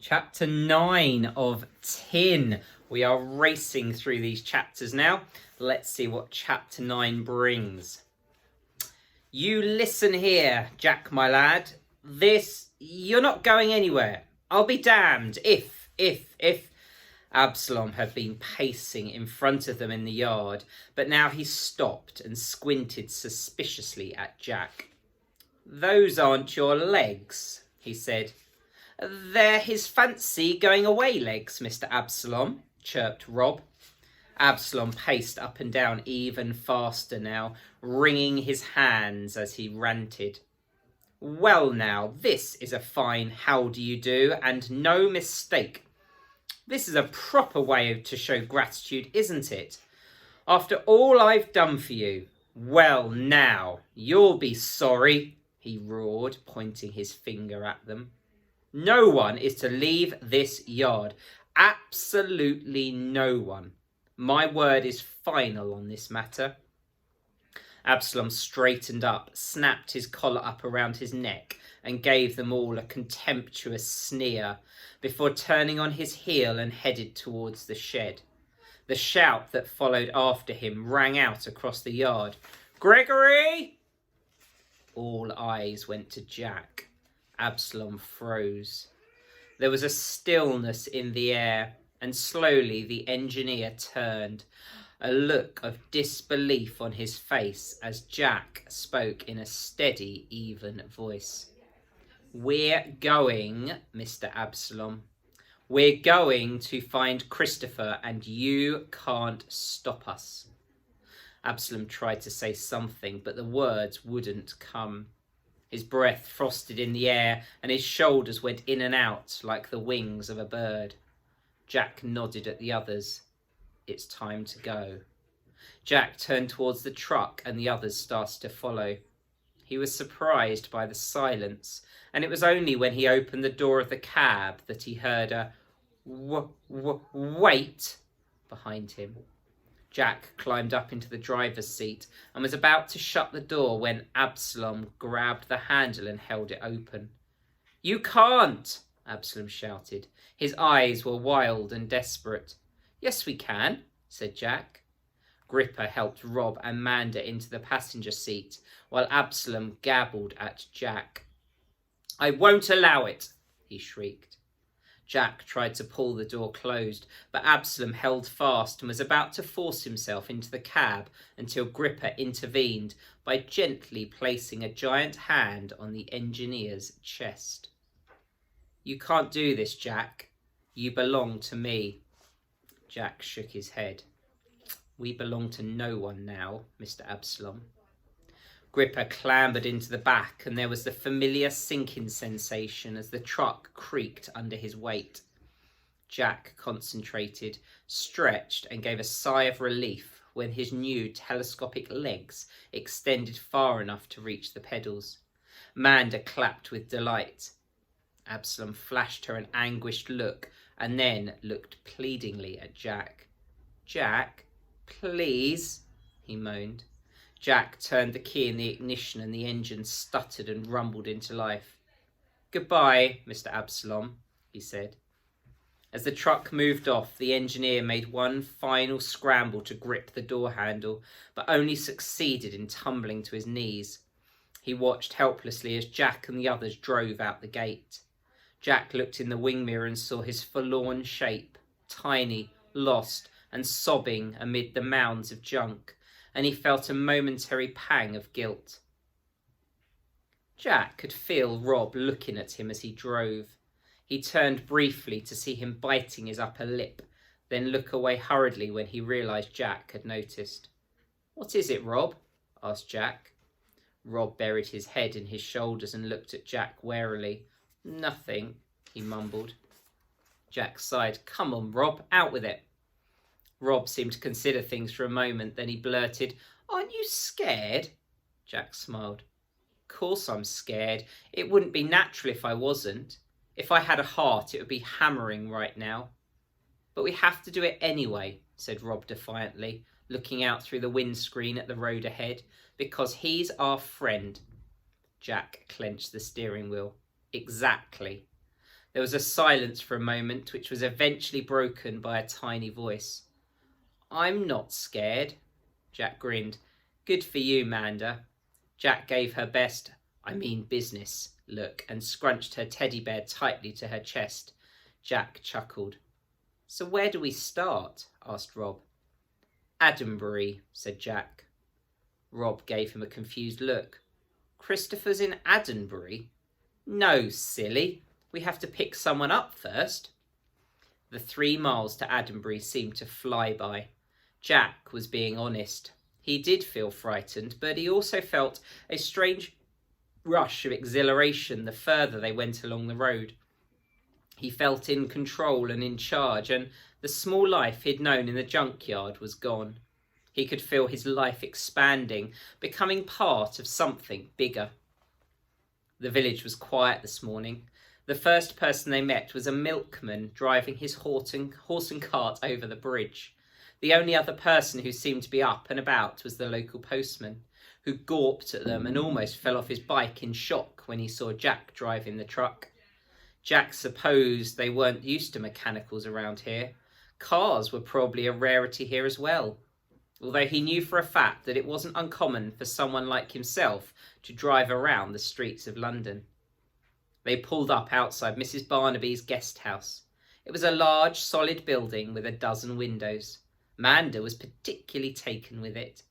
Chapter 9 of 10. We are racing through these chapters now. Let's see what chapter 9 brings. You listen here, Jack, my lad. You're not going anywhere. I'll be damned if. Absalom had been pacing in front of them in the yard, but now he stopped and squinted suspiciously at Jack. Those aren't your legs, he said. They're his fancy going away legs, Mr. Absalom, chirped Rob. Absalom paced up and down even faster now, wringing his hands as he ranted. Well now, this is a fine how do you do, and no mistake. This is a proper way to show gratitude, isn't it? After all I've done for you. Well now, you'll be sorry, he roared, pointing his finger at them. No one is to leave this yard. Absolutely no one. My word is final on this matter. Absalom straightened up, snapped his collar up around his neck, and gave them all a contemptuous sneer before turning on his heel and headed towards the shed. The shout that followed after him rang out across the yard. Gregory! All eyes went to Jack. Absalom froze. There was a stillness in the air, and slowly the engineer turned, a look of disbelief on his face as Jack spoke in a steady, even voice. We're going, Mr. Absalom. We're going to find Christopher, and you can't stop us. Absalom tried to say something, but the words wouldn't come. His breath frosted in the air, and his shoulders went in and out like the wings of a bird. Jack nodded at the others. It's time to go. Jack turned towards the truck, and the others started to follow. He was surprised by the silence, and it was only when he opened the door of the cab that he heard a wait behind him. Jack climbed up into the driver's seat and was about to shut the door when Absalom grabbed the handle and held it open. You can't, Absalom shouted. His eyes were wild and desperate. Yes, we can, said Jack. Gripper helped Rob and Manda into the passenger seat while Absalom gabbled at Jack. I won't allow it, he shrieked. Jack tried to pull the door closed, but Absalom held fast and was about to force himself into the cab until Gripper intervened by gently placing a giant hand on the engineer's chest. You can't do this, Jack. You belong to me. Jack shook his head. We belong to no one now, Mr. Absalom. Gripper clambered into the back, and there was the familiar sinking sensation as the truck creaked under his weight. Jack concentrated, stretched, and gave a sigh of relief when his new telescopic legs extended far enough to reach the pedals. Manda clapped with delight. Absalom flashed her an anguished look and then looked pleadingly at Jack. Jack, please, he moaned. Jack turned the key in the ignition and the engine stuttered and rumbled into life. Goodbye, Mr. Absalom, he said. As the truck moved off, the engineer made one final scramble to grip the door handle, but only succeeded in tumbling to his knees. He watched helplessly as Jack and the others drove out the gate. Jack looked in the wing mirror and saw his forlorn shape, tiny, lost, and sobbing amid the mounds of junk, and he felt a momentary pang of guilt. Jack could feel Rob looking at him as he drove. He turned briefly to see him biting his upper lip, then look away hurriedly when he realised Jack had noticed. What is it, Rob? asked Jack. Rob buried his head in his shoulders and looked at Jack warily. Nothing, he mumbled. Jack sighed. Come on, Rob, out with it. Rob seemed to consider things for a moment, then he blurted, Aren't you scared? Jack smiled. Of course I'm scared. It wouldn't be natural if I wasn't. If I had a heart, it would be hammering right now. But we have to do it anyway, said Rob defiantly, looking out through the windscreen at the road ahead, because he's our friend. Jack clenched the steering wheel. Exactly. There was a silence for a moment, which was eventually broken by a tiny voice. "I'm not scared." Jack grinned. "Good for you, Manda." Jack gave her best, "I mean business," look and scrunched her teddy bear tightly to her chest. Jack chuckled. "So where do we start?" asked Rob. "Addenbury," said Jack. Rob gave him a confused look. "Christopher's in Addenbury?" "No, silly. We have to pick someone up first." The 3 miles to Addenbury seemed to fly by. Jack was being honest. He did feel frightened, but he also felt a strange rush of exhilaration the further they went along the road. He felt in control and in charge, and the small life he'd known in the junkyard was gone. He could feel his life expanding, becoming part of something bigger. The village was quiet this morning. The first person they met was a milkman driving his horse and cart over the bridge. The only other person who seemed to be up and about was the local postman, who gawped at them and almost fell off his bike in shock when he saw Jack driving the truck. Jack supposed they weren't used to mechanicals around here. Cars were probably a rarity here as well, although he knew for a fact that it wasn't uncommon for someone like himself to drive around the streets of London. They pulled up outside Mrs. Barnaby's guest house. It was a large, solid building with a dozen windows. Manda was particularly taken with it.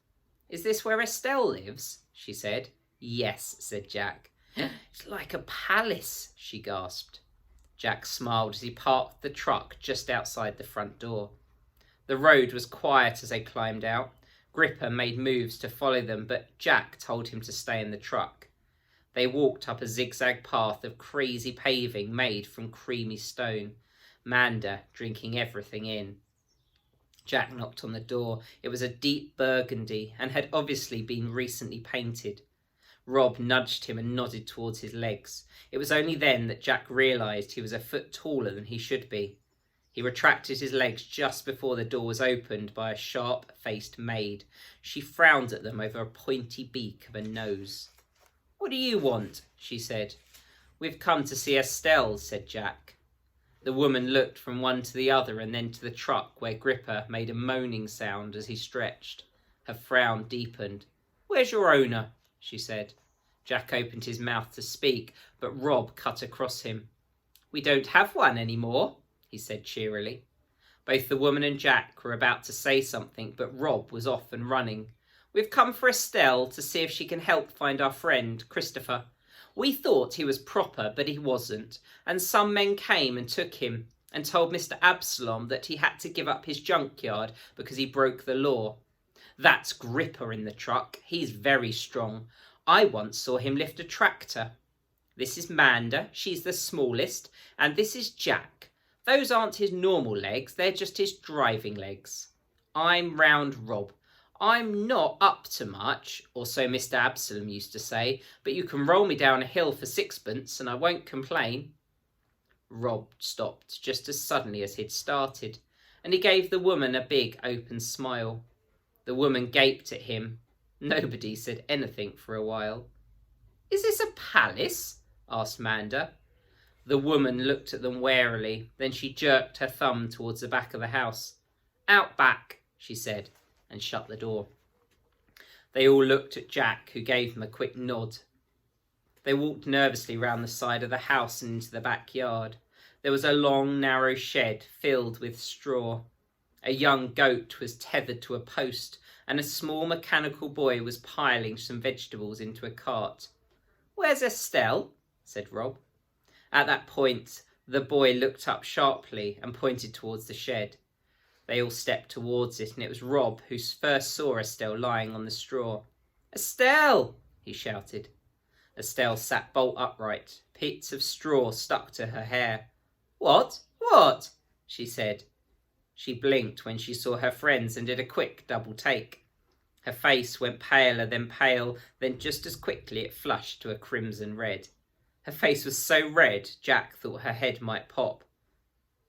"Is this where Estelle lives?" she said. "Yes," said Jack. "It's like a palace," she gasped. Jack smiled as he parked the truck just outside the front door. The road was quiet as they climbed out. Gripper made moves to follow them, but Jack told him to stay in the truck. They walked up a zigzag path of crazy paving made from creamy stone, Manda drinking everything in. Jack knocked on the door. It was a deep burgundy and had obviously been recently painted. Rob nudged him and nodded towards his legs. It was only then that Jack realised he was a foot taller than he should be. He retracted his legs just before the door was opened by a sharp-faced maid. She frowned at them over a pointy beak of a nose. "What do you want?" she said. "We've come to see Estelle," said Jack. The woman looked from one to the other and then to the truck, where Gripper made a moaning sound as he stretched. Her frown deepened. "Where's your owner?" she said. Jack opened his mouth to speak, but Rob cut across him. "We don't have one anymore," he said cheerily. Both the woman and Jack were about to say something, but Rob was off and running. "We've come for Estelle to see if she can help find our friend, Christopher. We thought he was proper, but he wasn't, and some men came and took him and told Mr. Absalom that he had to give up his junkyard because he broke the law. That's Gripper in the truck. He's very strong. I once saw him lift a tractor. This is Manda, she's the smallest, and this is Jack. Those aren't his normal legs, they're just his driving legs. I'm Round Rob. I'm not up to much, or so Mr. Absalom used to say, but you can roll me down a hill for 6pence and I won't complain." Rob stopped just as suddenly as he'd started, and he gave the woman a big open smile. The woman gaped at him. Nobody said anything for a while. "Is this a palace?" asked Manda. The woman looked at them warily, then she jerked her thumb towards the back of the house. "Out back," she said, and shut the door. They all looked at Jack, who gave them a quick nod. They walked nervously round the side of the house and into the backyard. There was a long, narrow shed filled with straw. A young goat was tethered to a post, and a small mechanical boy was piling some vegetables into a cart. "Where's Estelle?" said Rob. At that point, the boy looked up sharply and pointed towards the shed. They all stepped towards it, and it was Rob who first saw Estelle lying on the straw. "Estelle!" he shouted. Estelle sat bolt upright. Bits of straw stuck to her hair. "What? What?" she said. She blinked when she saw her friends and did a quick double take. Her face went paler, then just as quickly it flushed to a crimson red. Her face was so red, Jack thought her head might pop.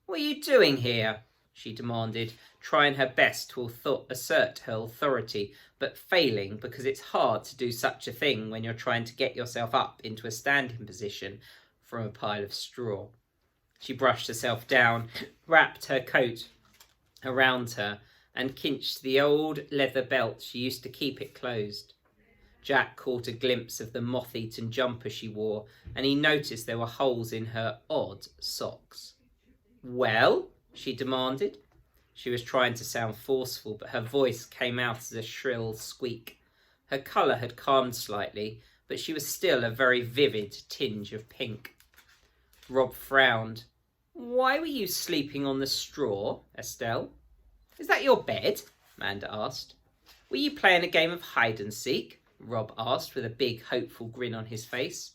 "What are you doing here?" she demanded, trying her best to assert her authority, but failing because it's hard to do such a thing when you're trying to get yourself up into a standing position from a pile of straw. She brushed herself down, wrapped her coat around her, and cinched the old leather belt she used to keep it closed. Jack caught a glimpse of the moth-eaten jumper she wore, and he noticed there were holes in her odd socks. "Well?" she demanded. She was trying to sound forceful, but her voice came out as a shrill squeak. Her colour had calmed slightly, but she was still a very vivid tinge of pink. Rob frowned. "Why were you sleeping on the straw, Estelle?" "Is that your bed?" Amanda asked. "Were you playing a game of hide-and-seek?" Rob asked with a big, hopeful grin on his face.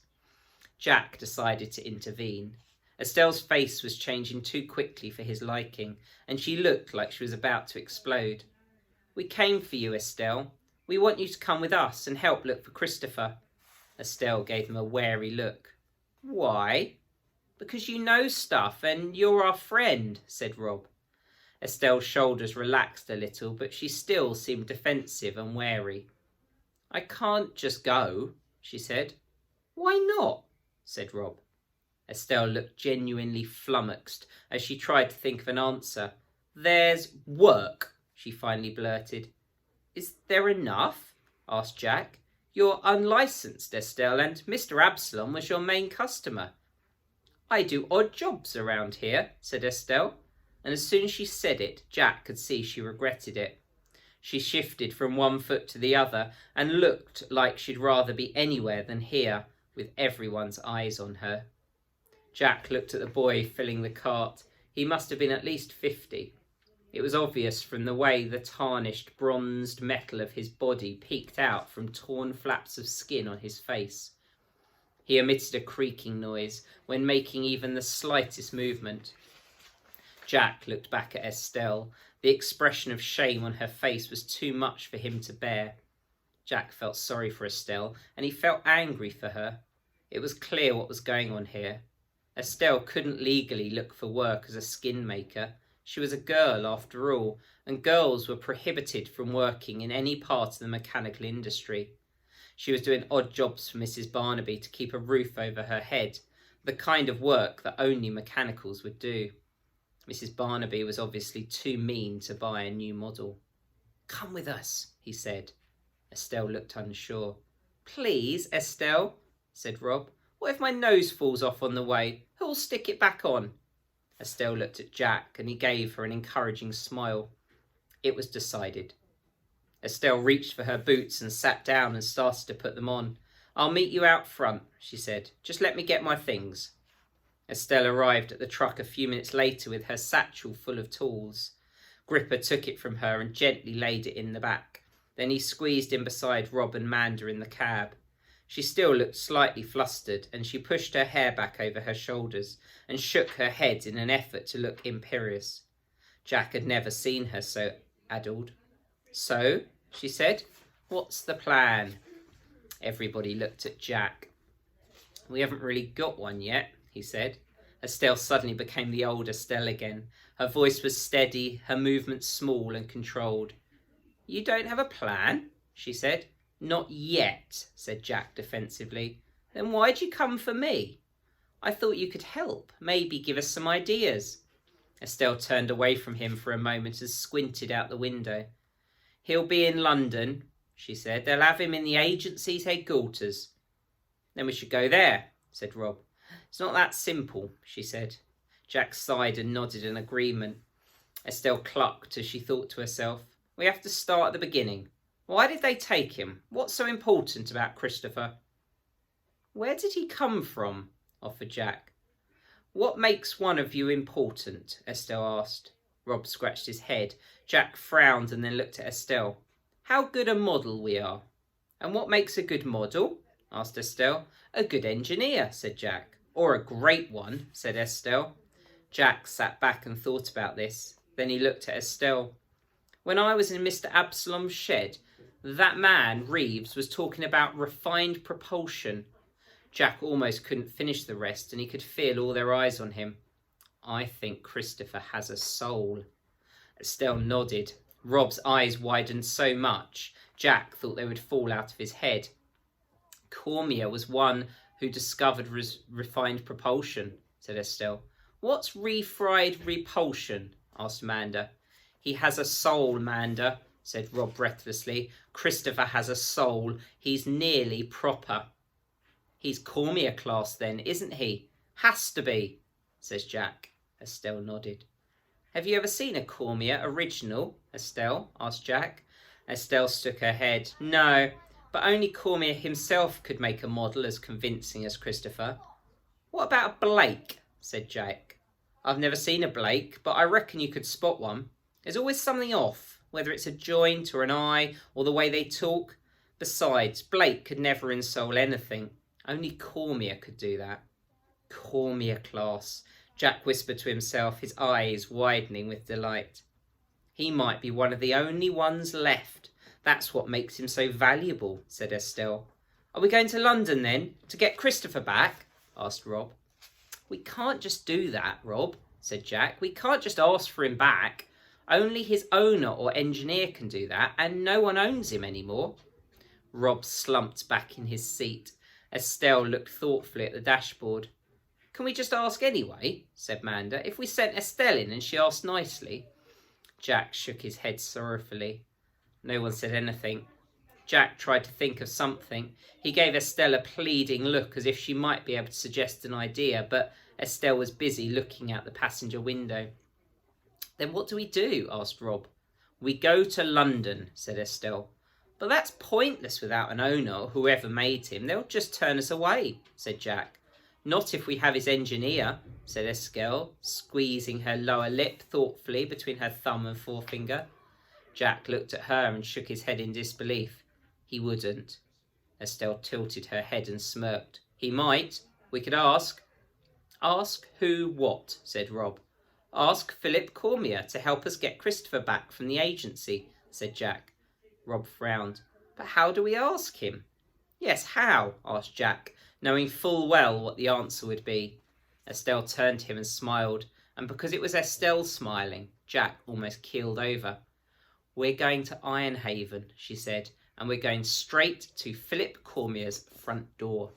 Jack decided to intervene. Estelle's face was changing too quickly for his liking, and she looked like she was about to explode. "We came for you, Estelle. We want you to come with us and help look for Christopher." Estelle gave him a wary look. "Why?" "Because you know stuff and you're our friend," said Rob. Estelle's shoulders relaxed a little, but she still seemed defensive and wary. "I can't just go," she said. "Why not?" said Rob. Estelle looked genuinely flummoxed as she tried to think of an answer. "There's work," she finally blurted. "Is there enough?" asked Jack. "You're unlicensed, Estelle, and Mr Absalom was your main customer." "I do odd jobs around here," said Estelle, and as soon as she said it, Jack could see she regretted it. She shifted from one foot to the other and looked like she'd rather be anywhere than here, with everyone's eyes on her. Jack looked at the boy filling the cart. He must have been at least 50. It was obvious from the way the tarnished, bronzed metal of his body peeked out from torn flaps of skin on his face. He emitted a creaking noise when making even the slightest movement. Jack looked back at Estelle. The expression of shame on her face was too much for him to bear. Jack felt sorry for Estelle, and he felt angry for her. It was clear what was going on here. Estelle couldn't legally look for work as a skin maker. She was a girl, after all, and girls were prohibited from working in any part of the mechanical industry. She was doing odd jobs for Mrs Barnaby to keep a roof over her head, the kind of work that only mechanicals would do. Mrs Barnaby was obviously too mean to buy a new model. "Come with us," he said. Estelle looked unsure. "Please, Estelle," said Rob. "What if my nose falls off on the way? Who'll stick it back on?" Estelle looked at Jack, and he gave her an encouraging smile. It was decided. Estelle reached for her boots and sat down and started to put them on. "I'll meet you out front," she said. "Just let me get my things." Estelle arrived at the truck a few minutes later with her satchel full of tools. Gripper took it from her and gently laid it in the back. Then he squeezed in beside Rob and Manda in the cab. She still looked slightly flustered, and she pushed her hair back over her shoulders and shook her head in an effort to look imperious. Jack had never seen her so addled. "So," she said, "what's the plan?" Everybody looked at Jack. "We haven't really got one yet," he said. Estelle suddenly became the old Estelle again. Her voice was steady, her movements small and controlled. "You don't have a plan?" she said. "Not yet," said Jack defensively. "Then why'd you come for me?" "I thought you could help, maybe give us some ideas." Estelle turned away from him for a moment and squinted out the window. "He'll be in London," she said. "They'll have him in the agency's headquarters." "Then we should go there," said Rob. "It's not that simple," she said. Jack sighed and nodded in agreement. Estelle clucked as she thought to herself, "We have to start at the beginning. Why did they take him? What's so important about Christopher?" "Where did he come from?" offered Jack. "What makes one of you important?" Estelle asked. Rob scratched his head. Jack frowned and then looked at Estelle. "How good a model we are." "And what makes a good model?" asked Estelle. "A good engineer," said Jack. "Or a great one," said Estelle. Jack sat back and thought about this. Then he looked at Estelle. "When I was in Mr Absalom's shed, that man, Reeves, was talking about refined propulsion." Jack almost couldn't finish the rest, and he could feel all their eyes on him. "I think Christopher has a soul." Estelle nodded. Rob's eyes widened so much, Jack thought they would fall out of his head. "Cormier was one who discovered refined propulsion," said Estelle. What's refried repulsion? Asked Amanda. He has a soul, Amanda, said Rob breathlessly. Christopher has a soul. He's nearly proper. He's Cormier class then, isn't he? Has to be, says Jack. Estelle nodded. Have you ever seen a Cormier original, Estelle? Asked Jack. Estelle shook her head. No, but only Cormier himself could make a model as convincing as Christopher. What about a Blake? Said Jack. I've never seen a Blake, but I reckon you could spot one. There's always something off, whether it's a joint or an eye or the way they talk. Besides, Blake could never insole anything. Only Cormier could do that. Cormier class, Jack whispered to himself, his eyes widening with delight. He might be one of the only ones left. That's what makes him so valuable, said Estelle. Are we going to London then, to get Christopher back? Asked Rob. We can't just do that, Rob, said Jack. We can't just ask for him back. Only his owner or engineer can do that, and no one owns him anymore. Rob slumped back in his seat. Estelle looked thoughtfully at the dashboard. Can we just ask anyway? Said Amanda. If we sent Estelle in and she asked nicely. Jack shook his head sorrowfully. No one said anything. Jack tried to think of something. He gave Estelle a pleading look as if she might be able to suggest an idea, but Estelle was busy looking out the passenger window. Then what do we do? Asked Rob. We go to London, said Estelle. But that's pointless without an owner or whoever made him. They'll just turn us away, said Jack. Not if we have his engineer, said Estelle, squeezing her lower lip thoughtfully between her thumb and forefinger. Jack looked at her and shook his head in disbelief. He wouldn't. Estelle tilted her head and smirked. He might. We could ask. Ask who what, said Rob. Ask Philip Cormier to help us get Christopher back from the agency, said Jack. Rob frowned. But how do we ask him? Yes, how? Asked Jack, knowing full well what the answer would be. Estelle turned to him and smiled, and because it was Estelle smiling, Jack almost keeled over. We're going to Ironhaven, she said, and we're going straight to Philip Cormier's front door.